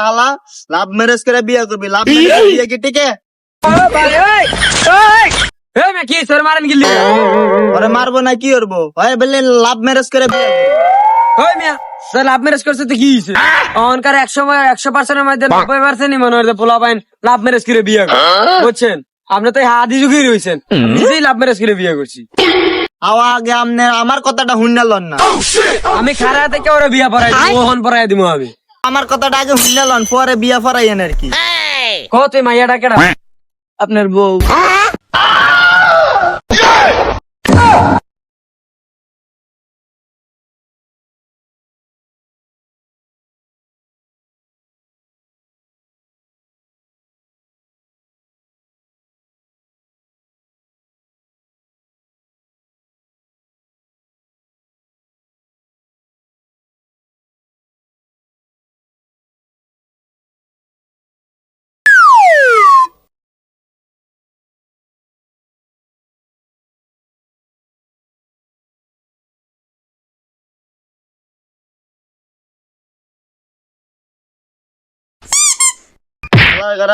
হালা love marriage করে বিয়ে করবি, লাভ ম্যারেজ বিয়ে কি টিকে? কি সর মারেন গিলি ওরে মারবো না কি করবো? হয় বললেন লাভ ম্যারেজ করে বিয়ে করবি। ওই মিয়া স্যার লাভ ম্যারেজ করছে তো কি হয়েছে? অনকার 100% মধ্যে 90% মনে হয় পোলা পাইন লাভ ম্যারেজ করে বিয়ে করে, বুঝছেন? আপনি তো হাদি যুগেই রয়েছেন, নিজেই লাভ ম্যারেজ করে বিয়ে করছি। আওয়া আগে আপনি আমার কথাটা শুনলেন না। আমি খারা থেকে ওরা বিয়া পড়াই দিব, ওহন পড়াই দিব আমি। আমার কথাটা আগে শুনলেন, পরে বিয়া পড়াইয়েন আর কি। কত মাইয়াটা কেডা? আপনার বউ।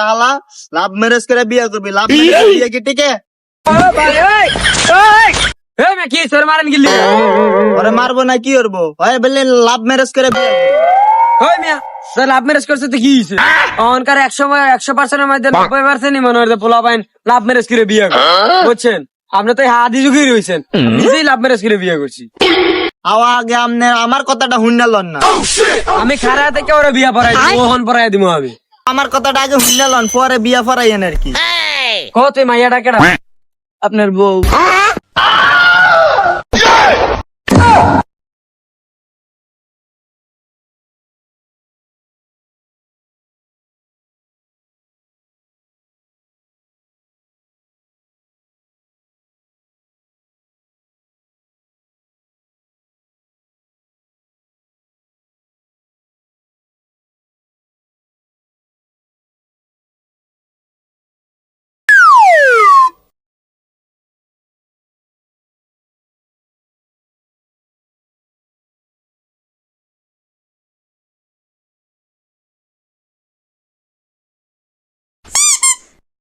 হালা লাভ ম্যারেজ করে বিয়ে করবি, লাভ ম্যারেজ বিয়ে কি টিকে? কি সর মারেন গিলি ওরে মারবো না কি করবো? হয় বললেন লাভ ম্যারেজ করে বিয়ে করবি। ওই মিয়া স্যার লাভ ম্যারেজ করছে তো কি হয়েছে? অনকার 100% মধ্যে 90% মনে হয় পোলা পাইন লাভ ম্যারেজ করে বিয়ে করে, বুঝছেন? আপনি তো হাদি যুগেই রয়েছেন, নিজেই লাভ ম্যারেজ করে বিয়ে করছি। আওয়া আগে আপনি আমার কথাটা শুনলেন না। আমি খারা থেকে ওরা বিয়া পড়াই দিব, ওহন পড়াই দিব আমি। আমার কথাটা আগে শুনলেন, পরে বিয়া পড়াইয়েন আর কি। কত মাইয়াটা কেডা? আপনার বউ।